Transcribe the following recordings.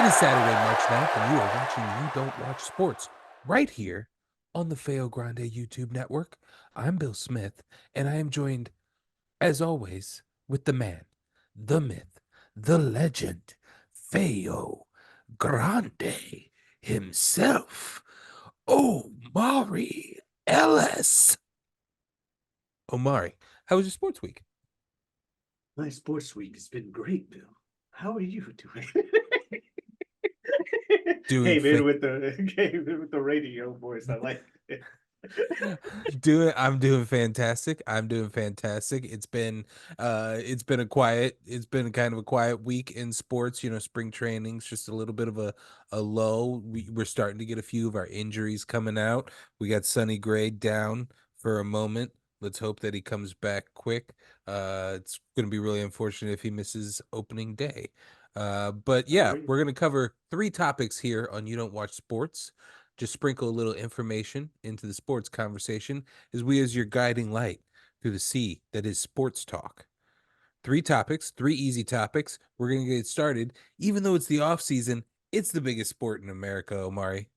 is Saturday, March 9th, and you are watching You Don't Watch Sports right here on the Feo Grande YouTube network. I'm Bill Smith, and I am joined, as always, with the man, the myth, the legend, Feo Grande himself, Omari Ellis. Omari, how was your sports week? My sports week has been great, Bill. How are you doing? Doing Came in fa- with the radio voice. I like it. I'm doing fantastic. I'm doing fantastic. It's been kind of a quiet week in sports. Spring training's just a little bit of a lull. We're starting to get a few of our injuries coming out. We got Sonny Gray down for a moment. Let's hope that he comes back quick. It's going to be really unfortunate if he misses opening day. But yeah, Agree. we're going to cover three topics here on You Don't Watch Sports. Just sprinkle a little information into the sports conversation as we as your guiding light through the sea that is sports talk. Three topics, three easy topics. We're going to get started. Even though it's the off season, it's the biggest sport in America, Omari.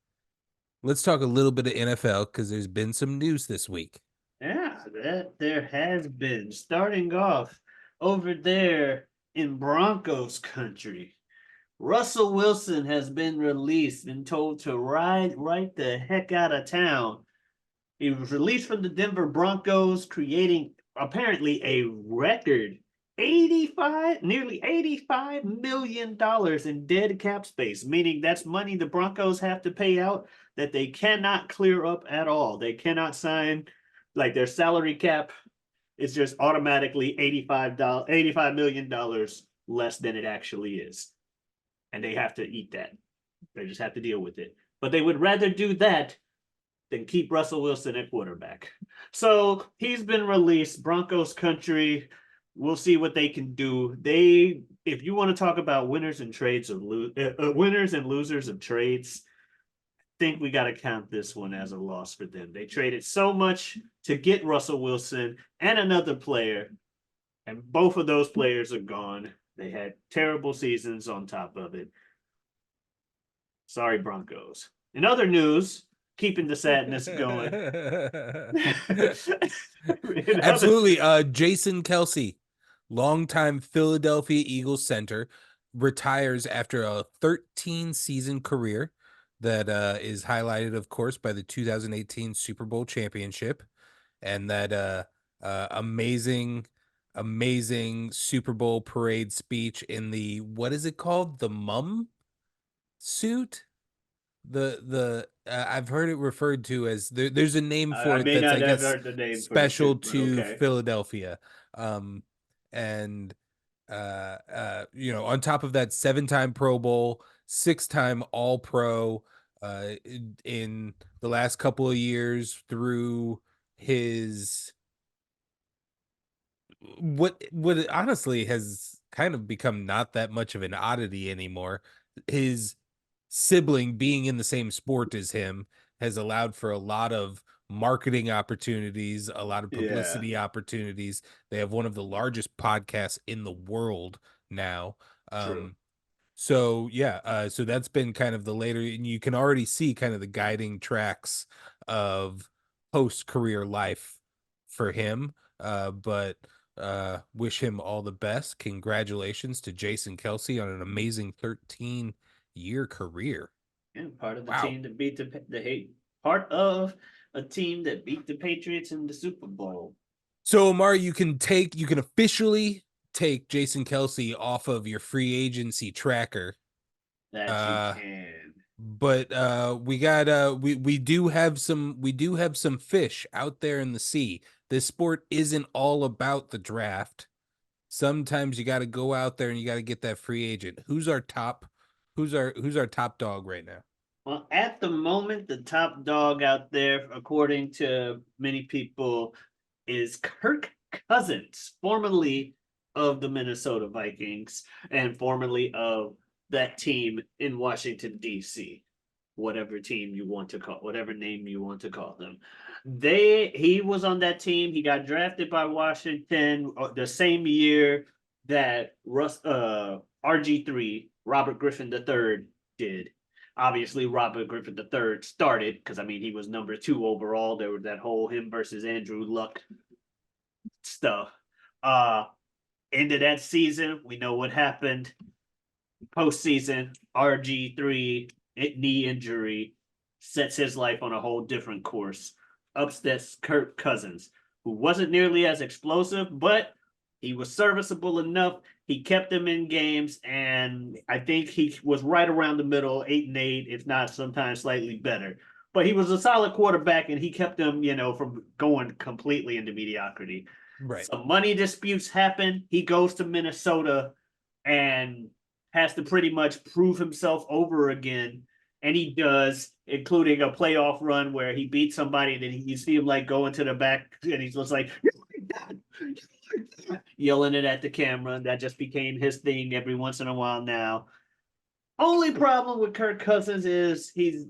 Let's talk a little bit of NFL because there's been some news this week. Yeah, that there has been. Starting off over there in Broncos country. Russell Wilson has been released and told to ride right the heck out of town. He was released from the Denver Broncos, creating apparently a record 85, nearly $85 million in dead cap space, meaning that's money the Broncos have to pay out that they cannot clear up at all. They cannot sign like their salary cap is just automatically $85 million less than it actually is. And they have to eat that. They just have to deal with it. But they would rather do that than keep Russell Wilson at quarterback. So he's been released. Broncos country. We'll see what they can do. If you want to talk about winners and trades of winners and losers of trades, I think we got to count this one as a loss for them. They traded so much to get Russell Wilson and another player, and both of those players are gone. They had terrible seasons on top of it. Sorry, Broncos. In other news, keeping the sadness going. other, Absolutely. Jason Kelsey, longtime Philadelphia Eagles center, retires after a 13 season career that is highlighted, of course, by the 2018 Super Bowl championship and that amazing, amazing Super Bowl parade speech in the, what is it called? The mum suit? I've heard it referred to as there's a name for I it may that's, I not have guess, heard the name for the special suit, but to okay. Philadelphia. And on top of that, 7-time Pro Bowl, 6-time All Pro, in the last couple of years through his what honestly has kind of become not that much of an oddity anymore. His sibling being in the same sport as him has allowed for a lot of marketing opportunities, a lot of Yeah, publicity opportunities. They have one of the largest podcasts in the world now. true. So yeah, so that's been kind of the later, and you can already see kind of the guiding tracks of post career life for him. But wish him all the best. Congratulations to Jason Kelsey on an amazing 13-year career. And part of the Wow. team that beat the hate part of a team that beat the Patriots in the Super Bowl. So Omar, you can officially take Jason Kelsey off of your free agency tracker. That you Uh can. but we do have some fish out there in the sea. This sport isn't all about the draft. Sometimes you got to go out there and you got to get that free agent. Who's our top dog right now? Well, at the moment, the top dog out there, according to many people, is Kirk Cousins, formerly of the Minnesota Vikings and formerly of that team in Washington, D.C. Whatever team you want to call, whatever name you want to call them. He was on that team. He got drafted by Washington the same year that RG3, Robert Griffin III, did. Obviously, Robert Griffin III started because I mean he was number 2 overall. There was that whole him versus Andrew Luck stuff. Uh End of that season, we know what happened. Postseason, RG3 knee injury sets his life on a whole different course. Upsets Kirk Cousins, who wasn't nearly as explosive, but he was serviceable enough. He kept them in games, and I think he was right around the middle, 8-8, if not sometimes slightly better. But he was a solid quarterback, and he kept them, from going completely into mediocrity. Right. Some money disputes happen. He goes to Minnesota and has to pretty much prove himself over again. And he does, including a playoff run where he beat somebody, and then you see him like going to the back, and he's just like, yelling it at the camera. That just became his thing every once in a while now. Only problem with Kirk Cousins is he's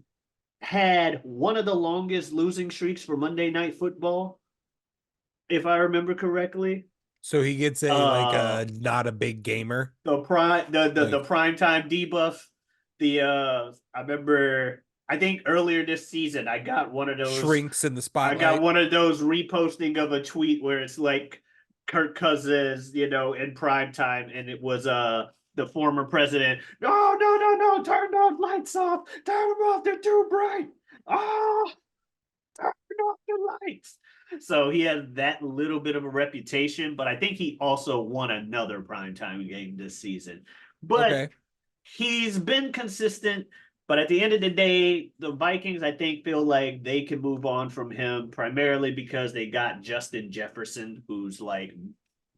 had one of the longest losing streaks for Monday Night Football, if I remember correctly. So he gets a like Uh, a not a big gamer, the prime the like prime time debuff. I remember I think earlier this season I got one of those. shrinks in the I got spotlight. one of those reposting of a tweet where it's like Kirk Cousins, in prime time, and it was the former president. No, no, no, no! Turn those lights off! Turn them off! They're too bright! Oh, turn off the lights! So he has that little bit of a reputation, but I think he also won another primetime game this season. But Okay. he's been consistent. But at the end of the day, the Vikings, I think, feel like they can move on from him primarily because they got Justin Jefferson, who's like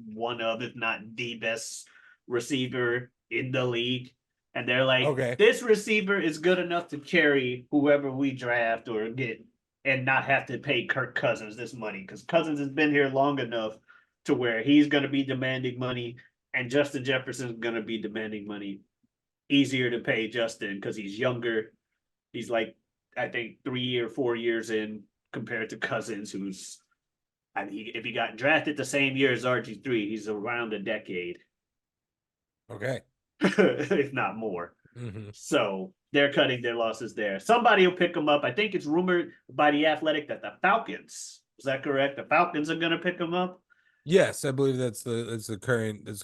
one of, if not the best receiver in the league. And they're like, Okay. this receiver is good enough to carry whoever we draft or get and not have to pay Kirk Cousins this money because Cousins has been here long enough to where he's going to be demanding money and Justin Jefferson is going to be demanding money. Easier to pay Justin because he's younger. He's like, I think 3 or 4 years in compared to Cousins, who's, I mean, if he got drafted the same year as RG3, he's around a decade, Okay. if not more. Hmm. So they're cutting their losses there. Somebody will pick him up. I think it's rumored by the Athletic that the Falcons, is that correct? The Falcons are going to pick him up. Yes, I believe that's the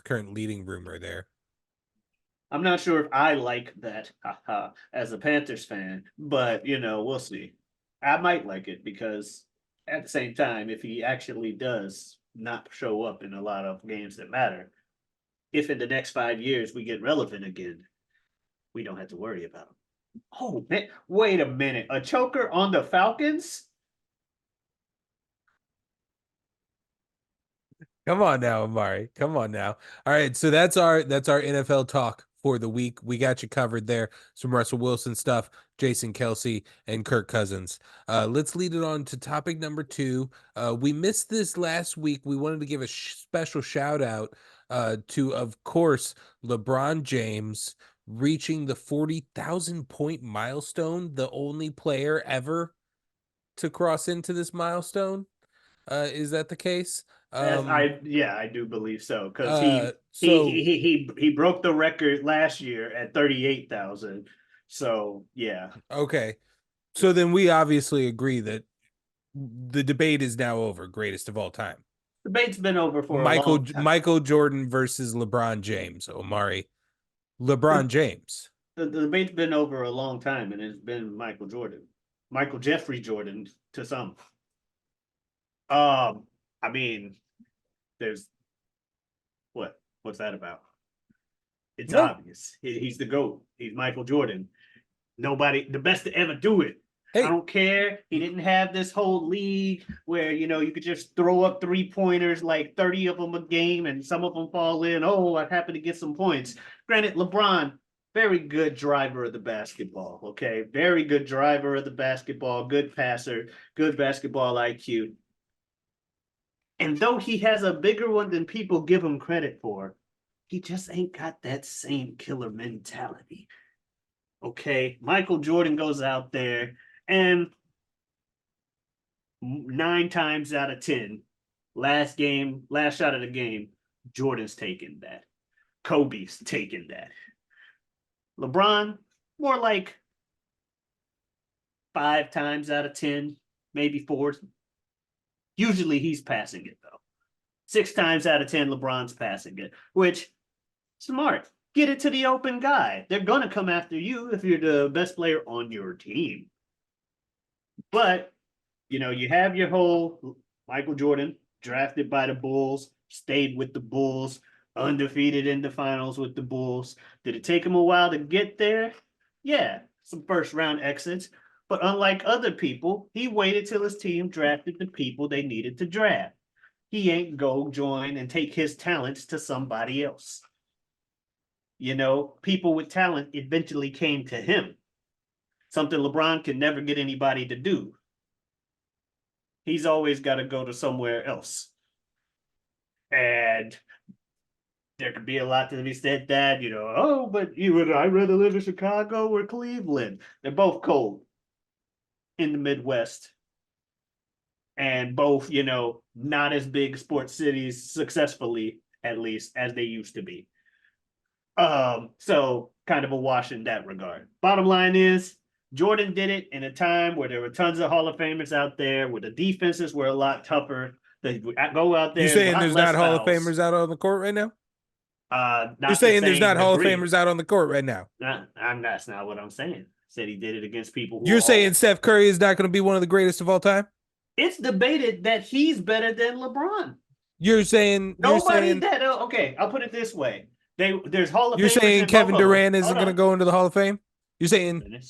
current leading rumor there. I'm not sure if I like that as a Panthers fan, but we'll see. I might like it because at the same time, if he actually does not show up in a lot of games that matter, if in the next 5 years we get relevant again, we don't have to worry about him. Oh man, wait a minute. A choker on the Falcons? Come on now, Omari. Come on now. All right, so that's our NFL talk for the week. We got you covered there. Some Russell Wilson stuff, Jason Kelsey, and Kirk Cousins. Let's lead it on to topic number 2. We missed this last week. We wanted to give a special shout out to, of course, LeBron James reaching the 40,000 point milestone, the only player ever to cross into this milestone. Is that the case? As I do believe so because So he broke the record last year at 38,000. So yeah, okay. So then we obviously agree that the debate is now over, greatest of all time. debate's been over for a Michael long time. Michael Jordan versus LeBron James, Omari. LeBron The, James. the debate's been over a long time, and it's been Michael Jordan, Michael Jeffrey Jordan to some. I mean, there's what's that about? It's No. obvious. He's the GOAT. He's Michael Jordan. Nobody, the best to ever do it. I Hey, don't care. He didn't have this whole league where you could just throw up 3 pointers, like 30 of them a game, and some of them fall in. Oh, I happen to get some points. Granted, LeBron, very good driver of the basketball. Okay, very good driver of the basketball, good passer, good basketball IQ. And though he has a bigger one than people give him credit for, he just ain't got that same killer mentality. Okay, Michael Jordan goes out there and 9 times out of 10, last game, last shot of the game, Jordan's taking that. Kobe's taking that. LeBron, More like 5 times out of 10, maybe four. Usually he's passing it though. 6 times out of 10, LeBron's passing it, which smart. Get it to the open guy. They're gonna come after you if you're the best player on your team. But you have your whole Michael Jordan drafted by the Bulls, stayed with the Bulls, undefeated in the finals with the Bulls. Did it take him a while to get there? Yeah, some first round exits. But unlike other people, he waited till his team drafted the people they needed to draft. He ain't go join and take his talents to somebody else. People with talent eventually came to him. Something LeBron can never get anybody to do. He's always got to go to somewhere else. And there could be a lot to be said that, oh, but I'd rather live in Chicago or Cleveland. They're both cold in the Midwest. And both, not as big sports cities successfully, at least, as they used to be. So kind of a wash in that regard. Bottom line is, Jordan did it in a time where there were tons of Hall of Famers out there, where the defenses were a lot tougher. They would go out You there, a saying lot there's less not Hall of fouls. Famers out on the court right now? You're Not the saying there's not same Hall of degree. Famers out on the court right now? That's not what I'm saying. Said he did it against people who You're are saying all. Steph Curry is not going to be one of the greatest of all time? It's debated that he's better than LeBron. You're Nobody saying that okay, I'll put it this way. There's Hall of you're Famers saying in both Kevin of them. Durant isn't Hold going to on. go into the Hall of Fame? You're saying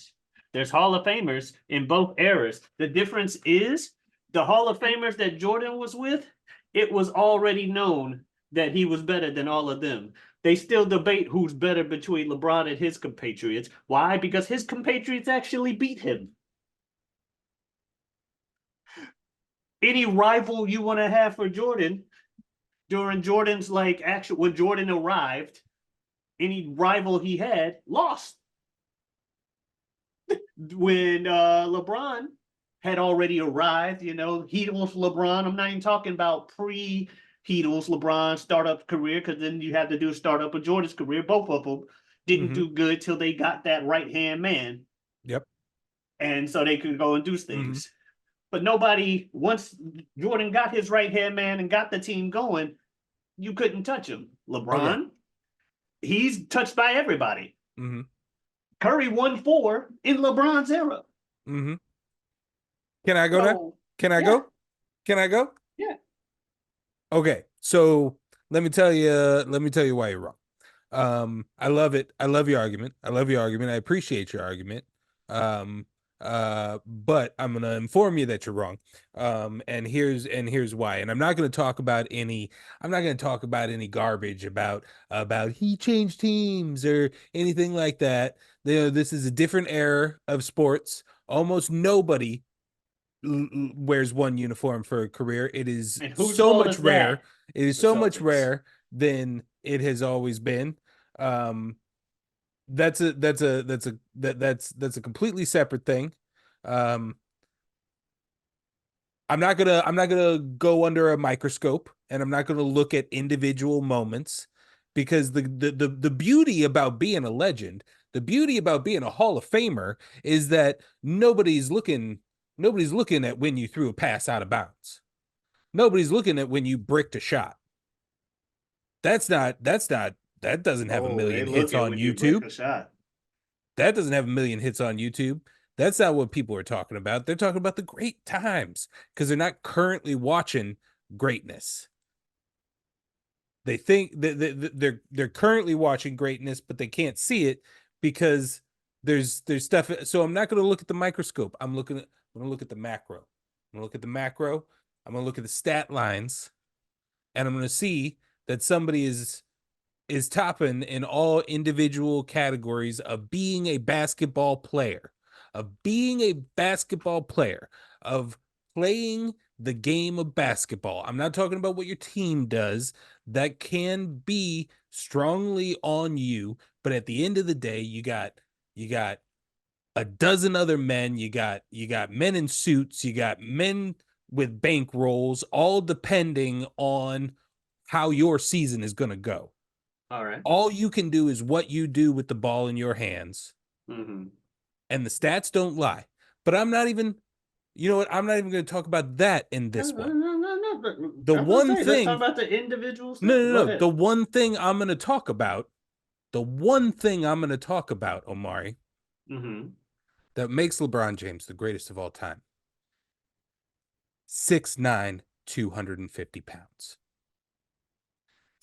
There's Hall of Famers in both eras. The difference is the Hall of Famers that Jordan was with, it was already known that he was better than all of them. They still debate who's better between LeBron and his compatriots. Why? Because his compatriots actually beat him. Any rival you want to have for Jordan during Jordan's when Jordan arrived, any rival he had lost. When LeBron had already arrived, Heatles LeBron. I'm not even talking about pre-Heatles LeBron startup career, because then you have to do startup of Jordan's career. Both of them didn't do good till they got that right hand man. Yep. And so they could go and do things. But nobody, once Jordan got his right hand man and got the team going, you couldn't touch him. LeBron, he's touched by everybody. Curry won 4 in LeBron's era. Can I go now? Can I go? Can I go? Yeah. Okay. So let me tell you why you're wrong. I love it. I love your argument. I appreciate your argument. But I'm gonna inform you that you're wrong. And here's why. And I'm not gonna talk about any garbage about he changed teams or anything like that. This is a different era of sports. Almost nobody wears one uniform for a career. It is so much rare. It is so much rare than it has always been. That's a completely separate thing. I'm not gonna go under a microscope, and I'm not gonna look at individual moments, because the beauty about being a legend, the beauty about being a Hall of Famer, is that nobody's looking at when you threw a pass out of bounds. Nobody's looking at when you bricked a shot. That doesn't have a million hits on YouTube. That doesn't have a million hits on YouTube. That's not what people are talking about. They're talking about the great times, because they're not currently watching greatness. They think that they're currently watching greatness, but they can't see it because there's stuff. So I'm not going to look at the microscope. I'm going to look at the macro. I'm going to look at the macro. I'm going to look at the stat lines, and I'm going to see that somebody is topping in all individual categories of being a basketball player, of playing the game of basketball. I'm not talking about what your team does. That can be strongly on you, but at the end of the day, you got a dozen other men. You got men in suits. You got men with bankrolls, all depending on how your season is going to go. All right. All you can do is what you do with the ball in your hands. Mm-hmm. And the stats don't lie. But I'm not even, you know what? I'm not even going to talk about that in No, this no, one. no, no, no. The I was gonna one say, let's talk thing, about the individual no, stuff. no, Go no. ahead. The one thing I'm going to talk about, the one thing I'm going to talk about, Omari, Mm-hmm. that makes LeBron James the greatest of all time 6'9, 250 pounds.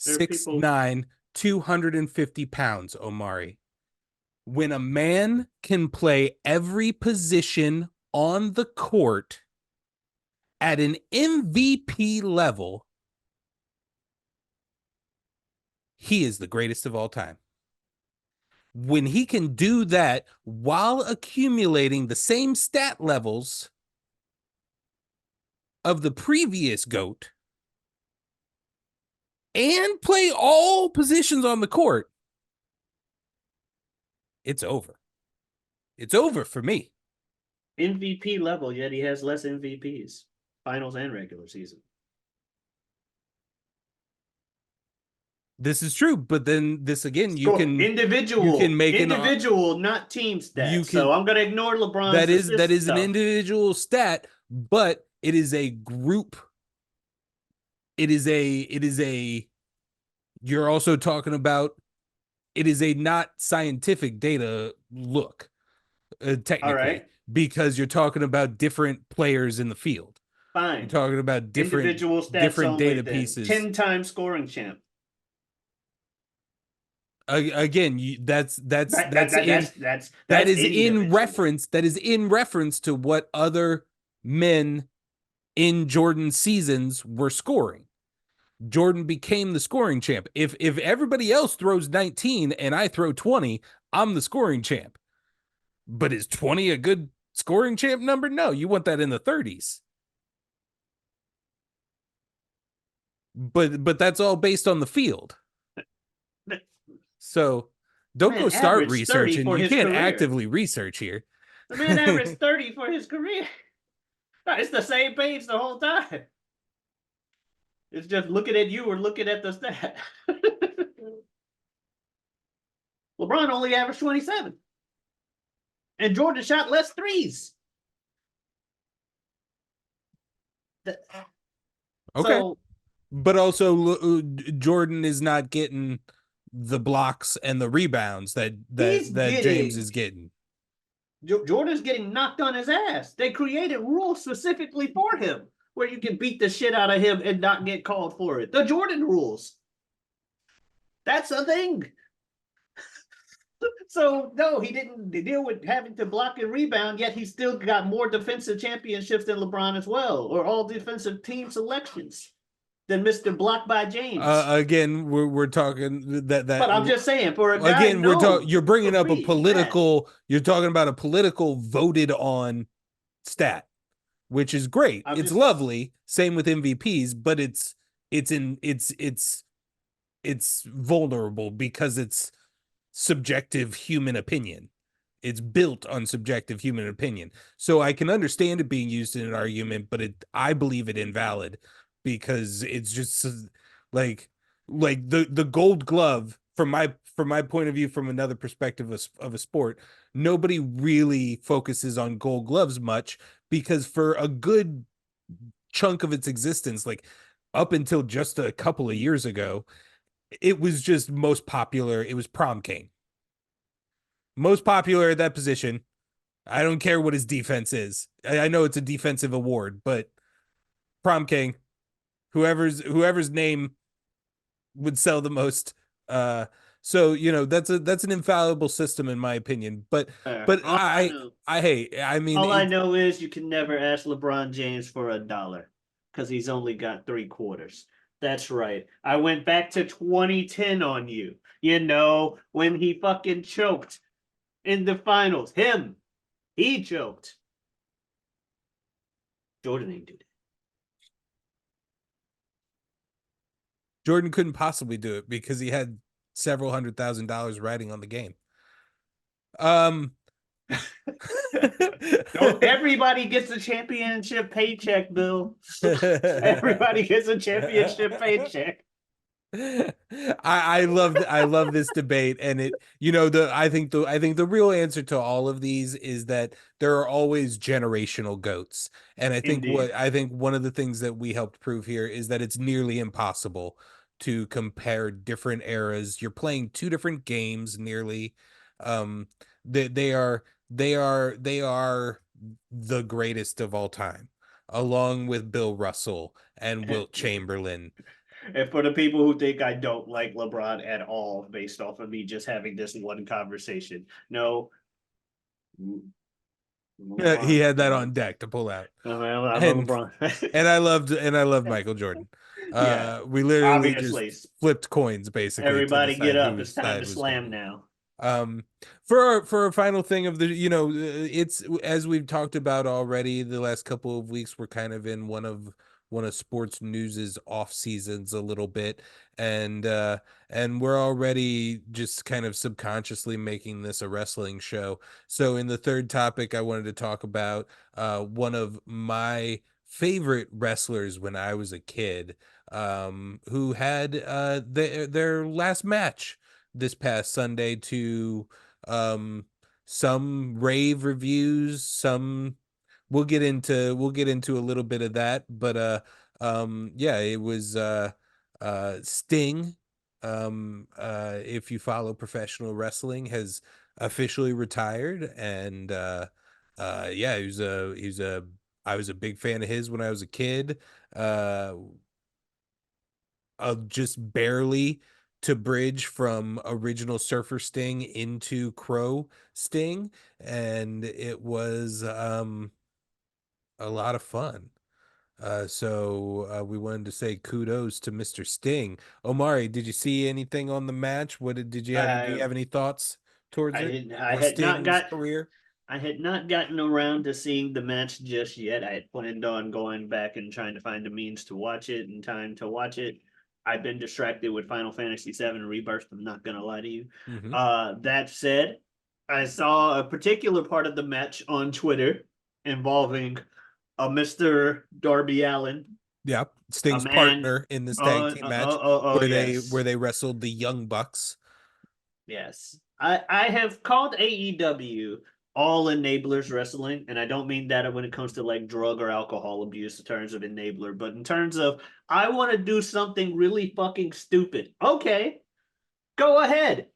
There are Six people. nine, 250 pounds, Omari. When a man can play every position on the court at an MVP level, he is the greatest of all time. When he can do that while accumulating the same stat levels of the previous GOAT and play all positions on the court, it's over. It's over for me. MVP level, yet he has less MVPs, finals and regular season. This is true, but then this again, Score you can make an individual, not team you stats. So can I'm gonna ignore LeBron's that assist is an stuff. individual stat, but it is a group. It is a you're also talking about it is a not scientific data look, All technically, right, because you're talking about different players in the field. You're fine. talking about Individual stats different only. data Then pieces. 10-time scoring champ. Again, That's individual. that is in reference to what other men in Jordan's seasons were scoring. Jordan became the scoring champ. If everybody else throws 19 and I throw 20, I'm the scoring champ. But is 20 a good scoring champ number? No, you want that in the 30s. But that's all based on the field. So The don't man go start averaged 30 researching. for You his can't career. actively research here. The man averaged 30 for his career. It's the same page the whole time. It's just looking at you or looking at the stat. LeBron only averaged 27. And Jordan shot less threes. Okay. So But also Jordan is not getting the blocks and the rebounds he's that James getting is getting. Jordan's getting knocked on his ass. They created rules specifically for him where you can beat the shit out of him and not get called for it. The Jordan rules. That's a thing. So no, he didn't deal with having to block and rebound, yet he still got more defensive championships than LeBron as well, or all defensive team selections than Mr. Block by James. Again, we're talking that But I'm just saying, for a guy again we're talking. known You're bringing for up a being that, political. You're talking about a political voted on stat, which is great. I'm It's just lovely. Same with MVPs, but it's in it's vulnerable because it's subjective human opinion. It's built on subjective human opinion. So I can understand it being used in an argument, but I believe it invalid because it's just like the gold glove from my point of view from another perspective of a sport, nobody really focuses on gold gloves much because for a good chunk of its existence, like up until just a couple of years ago, it was just most popular. It was prom king. Most popular at that position. I don't care what his defense is. I know it's a defensive award, but prom king, whoever's name would sell the most. Uh, so that's an infallible system in my opinion. But all I know. I mean All I it. know is you can never ask LeBron James for $1 because he's only got 3 quarters. That's right. I went back to 2010 on you. You know, when he fucking choked in the finals. He choked. Jordan ain't do that. Jordan couldn't possibly do it because he had several $100,000 riding on the game. Um, Don't everybody gets a championship paycheck, Bill. Everybody gets a championship paycheck. I love this debate, and it, you know, the I think the real answer to all of these is that there are always generational goats. And Indeed. I think one of the things that we helped prove here is that it's nearly impossible to compare different eras. You're playing two different games nearly. Um they are the greatest of all time, along with Bill Russell and Wilt Chamberlain. And for the people who think I don't like LeBron at all, based off of me just having this one conversation, no, He LeBron. had that on deck to pull out. I'm a And LeBron. and I loved Michael Jordan. Yeah, We literally just obviously. flipped coins basically to Everybody get decide up. It's whose time to side was going to slam win. now. Um, for a final thing of the, you know, it's as we've talked about already, the last couple of weeks we're kind of in one of sports news's off seasons a little bit, and we're already just kind of subconsciously making this a wrestling show. So in the third topic, I wanted to talk about one of my favorite wrestlers when I was a kid, who had their last match this past Sunday to um some rave reviews, some we'll get into a little bit of that, but yeah, it was Sting, if you follow professional wrestling, has officially retired. And yeah, he was a I was a big fan of his when I was a kid. Uh of just barely to bridge from original Surfer Sting into Crow Sting, and it was a lot of fun. We wanted to say kudos to Mr. Sting. Omari, did you see anything on the match? Did you have, do you I have any thoughts towards I it didn't. I or had not Sting's got. career? I had not gotten around to seeing the match just yet. I had planned on going back and trying to find a means to watch it and time to watch it. I've been distracted with Final Fantasy VII Rebirth. I'm not gonna lie to you. Hmm. That said, I saw a particular part of the match on Twitter involving a Mr. Darby Allen, Yeah, a Sting's man. partner in this tag Oh, team oh, match oh, oh, oh, where yes. they wrestled the Young Bucks. Yes. I have called AEW all enablers wrestling, and I don't mean that when it comes to like drug or alcohol abuse in terms of enabler, but in terms of I want to do something really fucking stupid. Okay, go ahead.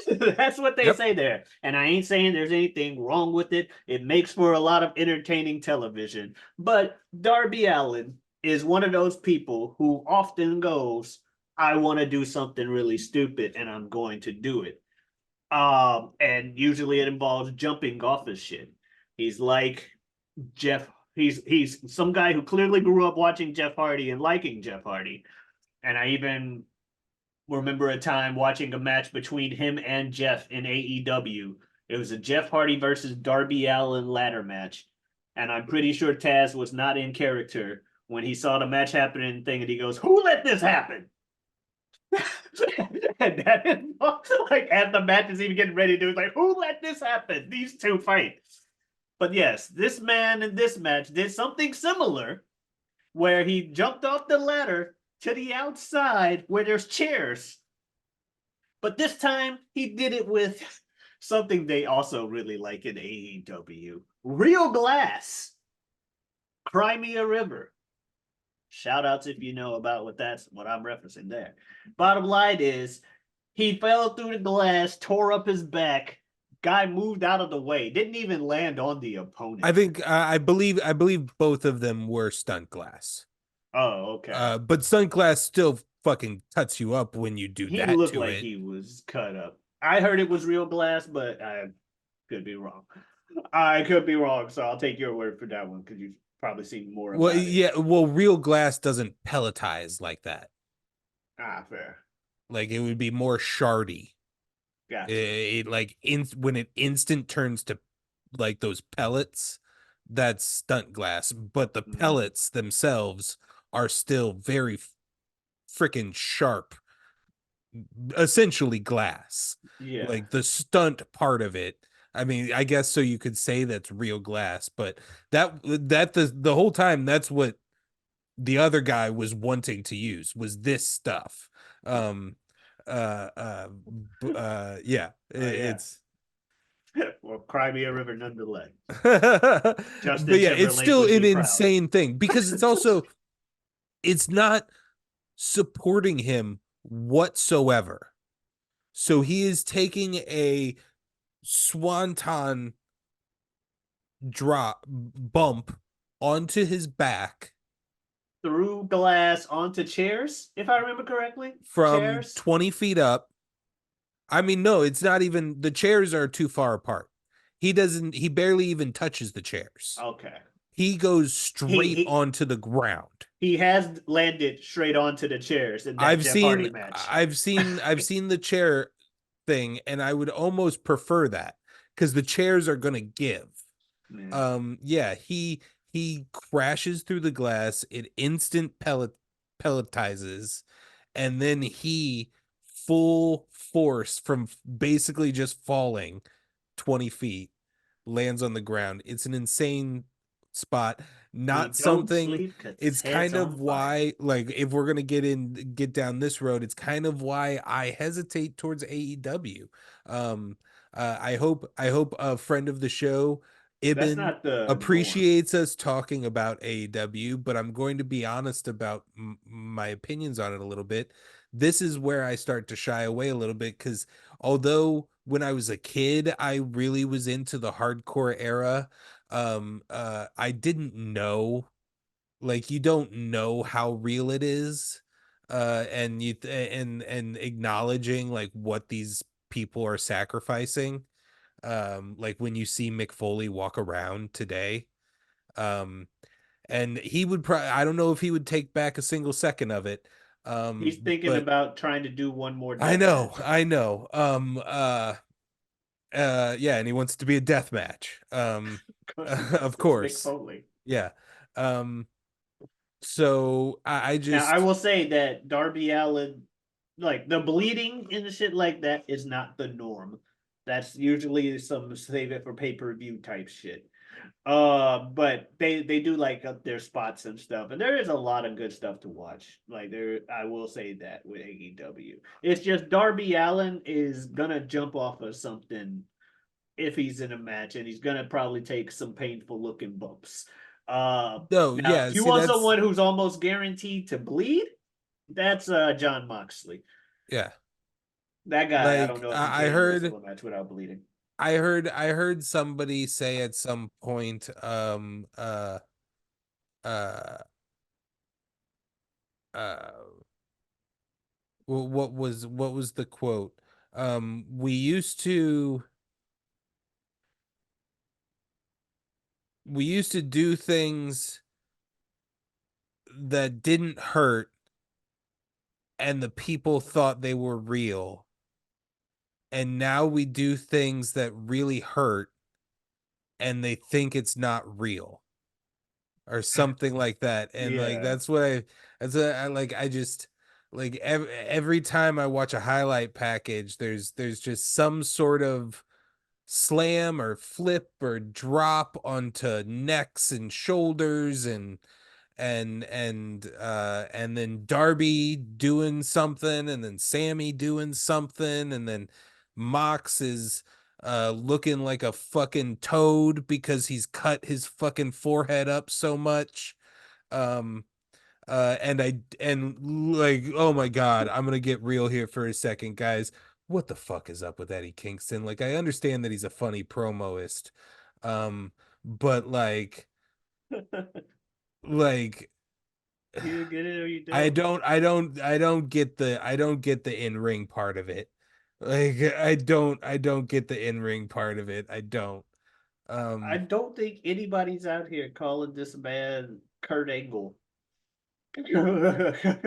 That's what they Yep. say there. And I ain't saying there's anything wrong with it. It makes for a lot of entertaining television. But Darby Allen is one of those people who often goes, I want to do something really stupid and I'm going to do it. And usually it involves jumping off his shit. He's like Jeff. He's some guy who clearly grew up watching Jeff Hardy and liking Jeff Hardy. And I even remember a time watching a match between him and Jeff in AEW. It was a Jeff Hardy versus Darby Allin ladder match. And I'm pretty sure Taz was not in character when he saw the match happening thing and he goes, Who let this happen? And that is like as the match is even getting ready to, it's like, who let this happen? These two fight. But yes, this man in this match did something similar where he jumped off the ladder to the outside where there's chairs. But this time he did it with something they also really like in AEW, real glass. Crimea River. Shout outs if you know about what I'm referencing there. Bottom line is he fell through the glass, tore up his back. Guy moved out of the way, didn't even land on the I opponent. think I believe both of them were stunt glass. Oh, okay. But stunt glass still fucking cuts you up when you do He that looked to like it. he was cut up. I heard it was real glass, but I could be wrong. I could be wrong, so I'll take your word for that one because you've probably seen more Well, about it. yeah, well, real glass doesn't pelletize like that. Ah, fair. Like it would be more shardy. Gotcha. Like when it instant turns to like those pellets, that's stunt glass. But the Mm, pellets themselves are still very freaking sharp, essentially glass. yeah. Like the stunt part of it. I mean, I guess so you could say that's real glass, but that the whole time that's what the other guy was wanting to use was this stuff. Um, yeah, Oh yeah. it's Or Cry Me a River nonetheless. but Justin yeah, it's Timberlake still would an be proud. insane thing because it's also it's not supporting him whatsoever. So he is taking a swanton drop bump onto his back Through glass onto chairs, if I remember correctly. from Chairs. 20 feet up. I mean, no, it's not even the chairs are too far apart. He barely even touches the chairs. Okay. He goes He straight he onto the ground. he has landed straight onto the chairs in that I've Jeff Hardy seen match. I've seen the chair thing and I would almost prefer that because the chairs are gonna give. Yeah. Yeah, he crashes through the glass, it instant pelletizes, and then he full force from basically just falling 20 feet lands on the ground. It's an insane spot. He Not don't something sleep because his it's head's kind of on fire. why, like, if we're gonna get down this road, it's kind of why I hesitate towards AEW. Um I hope a friend of the show, That's Ibn, not the norm. appreciates us talking about AEW, but I'm going to be honest about my opinions on it a little bit. This is where I start to shy away a little bit because although when I was a kid, I really was into the hardcore era. I didn't know, like, you don't know how real it is. And acknowledging like what these people are sacrificing. Like when you see Mick Foley walk around today. Um, and he would probably, I don't know if he would take back a single second of it. He's thinking But about trying to do one more I death know, match. I know. Yeah, and he wants to be a death match. Of course he does. Of It's Mick course. Foley. Yeah. Um, so I Now I just will say that Darby Allin, like the bleeding and shit like that, is not the norm. That's usually some save it for pay per view type shit. But they do like up their spots and stuff, and there is a lot of good stuff to watch. Like there, I will say that with AEW, it's just Darby Allin is gonna jump off of something if he's in a match, and he's gonna probably take some painful looking bumps. no, Now yeah, if you see want that's someone who's almost guaranteed to bleed, that's John Moxley. yeah. That guy, I don't Like know if he I can wrestle heard a match without bleeding. I heard somebody say at some point uh uh what was the quote? We used to do things that didn't hurt and the people thought they were real. And now we do things that really hurt and they think it's not real or something like that. And like Yeah. I just like every time I watch a highlight package, there's just some sort of slam or flip or drop onto necks and shoulders and then Darby doing something and then Sammy doing something and then Mox is looking like a fucking toad because he's cut his fucking forehead up so much. Um and like, oh my god, I'm gonna get real here for a second, guys. What the fuck is up with Eddie Kingston? Like, I understand that he's a funny promoist, but like You get it or you I don't. don't I don't I don't get the in-ring part of it. Like I don't get the in-ring part of it. I don't. I Um don't think anybody's out here calling this man Kurt Angle.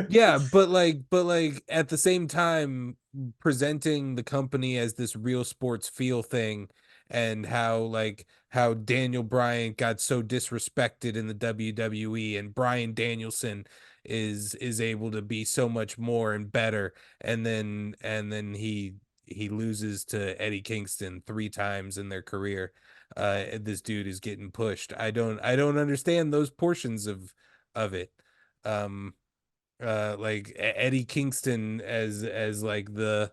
Yeah, but like at the same time presenting the company as this real sports feel thing and how Daniel Bryan got so disrespected in the WWE and Bryan Danielson is able to be so much more and better and then he loses to Eddie Kingston 3 times in their career. This dude is getting pushed. I don't understand those portions of it. um like Eddie Kingston as like the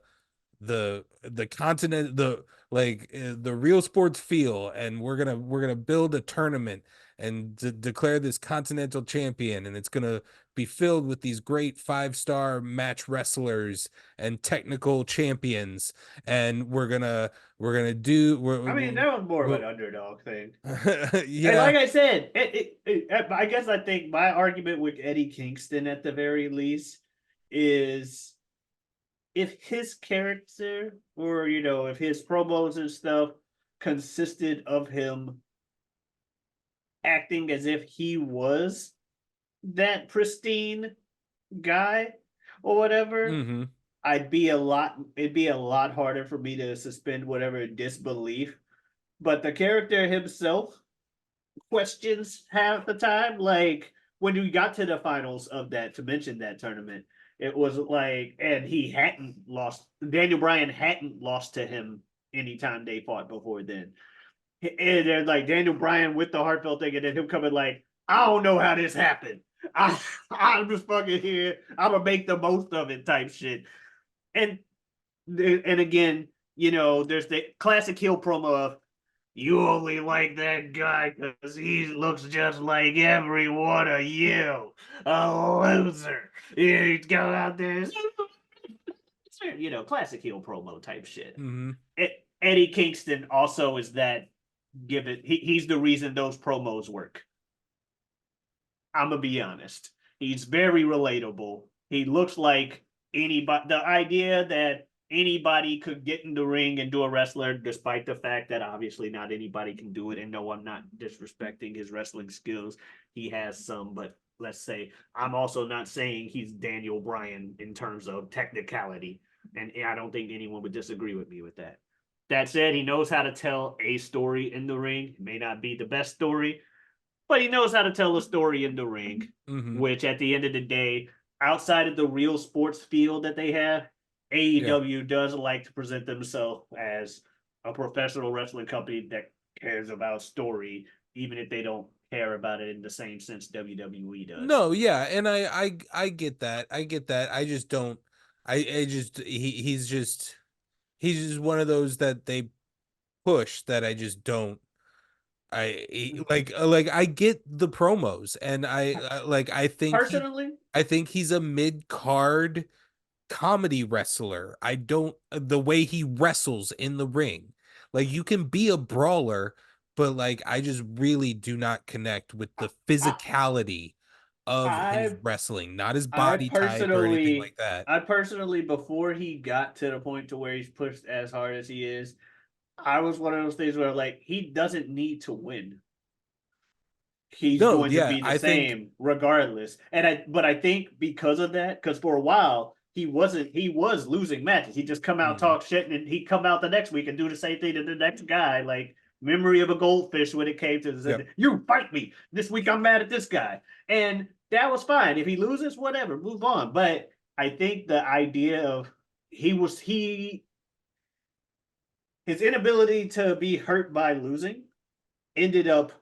continent, the real sports feel, and we're gonna build a tournament and declare this continental champion, and it's gonna be filled with these great 5-star match wrestlers and technical champions, and we're gonna do I mean, that was more of we're, an underdog thing. And yeah. like I said, I guess I think my argument with Eddie Kingston at the very least is if his character or if his promos and stuff consisted of him acting as if he was that pristine guy or whatever, Hmm. it'd be a lot harder for me to suspend whatever disbelief. But the character himself questions half the time. Like when we got to the finals of that, to mention that tournament, it was like, and he hadn't lost. Daniel Bryan hadn't lost to him anytime they fought before then. And they're like Daniel Bryan with the heartfelt thing, and then him coming like, I don't know how this happened. I'm just fucking here. I'm gonna make the most of it, type shit. And and again, there's the classic heel promo of you only like that guy because he looks just like every one of you. A loser. You go out there, classic heel promo type shit. Hmm. Eddie Kingston also is that given he's the reason those promos work. I'm gonna be honest. He's very relatable. He looks like anybody. The idea that anybody could get in the ring and do a wrestler, despite the fact that obviously not anybody can do it. And no, I'm not disrespecting his wrestling skills. He has some, but let's say I'm also not saying he's Daniel Bryan in terms of technicality. And I don't think anyone would disagree with me with that. That said, he knows how to tell a story in the ring. It may not be the best story, but he knows how to tell a story in the ring, Hmm. which at the end of the day, outside of the real sports field that they have, Yeah. AEW does like to present themselves as a professional wrestling company that cares about story, even if they don't care about it in the same sense WWE does. No, yeah, and I get that. I get that. I just don't. I just he's just one of those that they push that I just don't. Like I get the promos, and Personally, I think he's a mid card comedy wrestler. I don't the way he wrestles in the ring. Like you can be a brawler, but like I just really do not connect with the I, physicality of his I, wrestling, not his I body type or anything personally, like that. I personally, before he got to the point to where he's pushed as hard as he is, I was one of those things where like he doesn't need to win. He's No, going to yeah, be the I think same regardless. But I think because of that, because for a while he was losing matches. He just come out mhm, talk shit and he come out the next week and do the same thing to the next guy. Like memory of a goldfish when it came to yep. you fight me this week. I'm mad at this guy, and that was fine. If he loses, whatever, move on. But I think the idea of he his inability to be hurt by losing ended up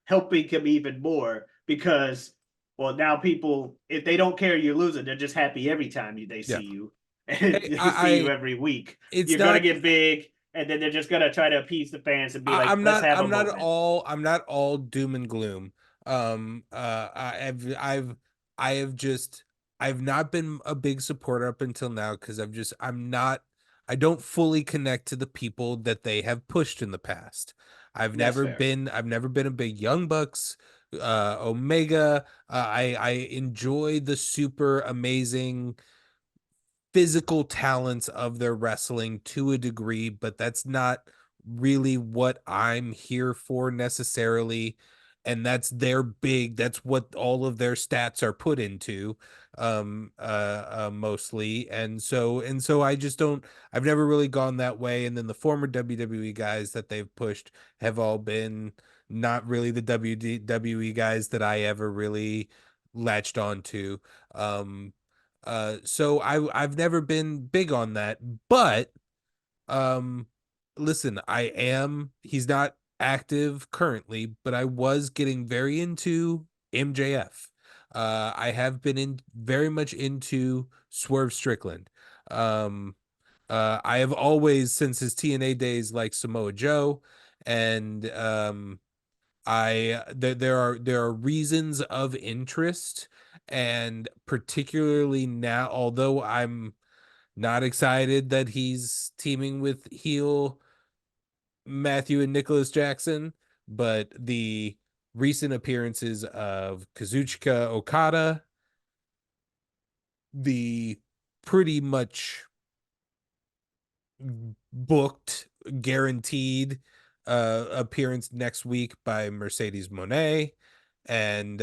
helping him even more because well now people if they don't care you're losing they're just happy every time they Yeah. see you and Hey, they see you every week it's you're gonna not get big and then they're just gonna try to appease the fans and be like let's have a moment. I'm not all doom and gloom. I have just I've not been a big supporter up until now because I don't fully connect to the people that they have pushed in the past. That's fair. I've never been a big Young Bucks, Omega. I enjoy the super amazing physical talents of their wrestling to a degree, but that's not really what I'm here for necessarily. And that's what all of their stats are put into, mostly. And so I just don't, I've never really gone that way. And then the former WWE guys that they've pushed have all been not really the WWE guys that I ever really latched on to. Um, so I've never been big on that, but um listen, he's not active currently, but I was getting very into MJF. I have been in very much into Swerve Strickland. Um, I have always, since his TNA days, like Samoa Joe, and there are reasons of interest, and particularly now, although I'm not excited that he's teaming with heel Matthew and Nicholas Jackson, but the recent appearances of Kazuchika Okada, the pretty much booked, guaranteed appearance next week by Mercedes Monet, and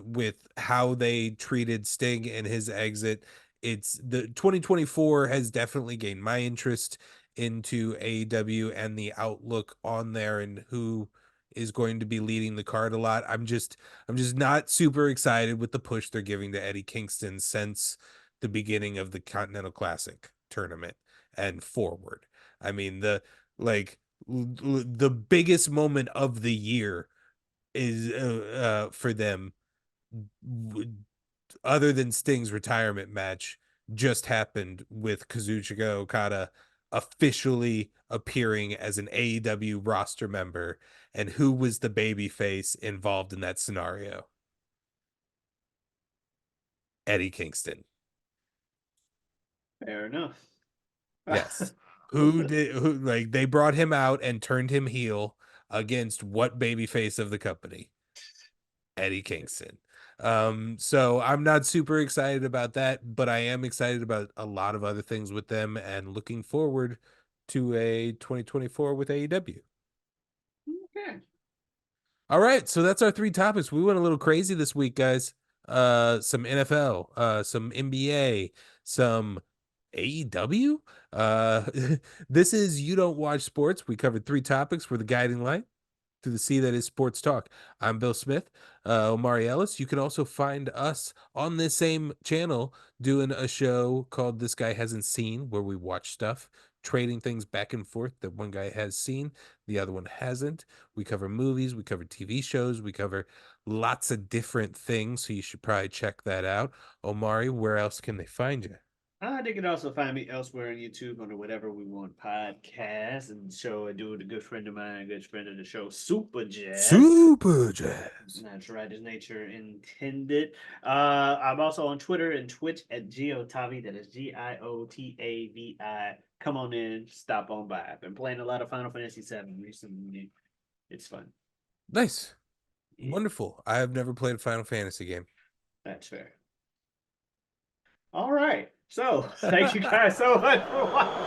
with how they treated Sting and his exit, it's the 2024 has definitely gained my interest into AEW and the outlook on there and who is going to be leading the card a lot. I'm just not super excited with the push they're giving to Eddie Kingston since the beginning of the Continental Classic tournament and forward. I mean, the biggest moment of the year is for them, other than Sting's retirement match, just happened with Kazuchika Okada officially appearing as an AEW roster member. And who was the baby face involved in that scenario? Eddie Kingston. Fair enough. Yes. Who, like, they brought him out and turned him heel against what baby face of the company? Eddie Kingston. So I'm not super excited about that, but I am excited about a lot of other things with them and looking forward to a 2024 with AEW. Okay. All right, so that's our three topics. We went a little crazy this week, guys. Some NFL, some NBA, some AEW. Uh, this is You Don't Watch Sports. We covered three topics for the guiding light to the sea that is sports talk. I'm Bill Smith, Omari Ellis. You can also find us on this same channel doing a show called This Guy Hasn't Seen, where we watch stuff, trading things back and forth that one guy has seen, the other one hasn't. We cover movies, we cover TV shows, we cover lots of different things. So you should probably check that out. Omari, where else can they find you? They can also find me elsewhere on YouTube under Whatever We Want podcast and show I do with a good friend of mine, a good friend of the show, Super Jazz. Super Jazz. That's right, as nature intended. I'm also on Twitter and Twitch at Giotavi. That is Giotavi. Come on in, stop on by. I've been playing a lot of Final Fantasy VII recently. It's fun. Nice. Yeah, Wonderful. I have never played a Final Fantasy game. that's fair. All right. So, thank you guys so much for watching.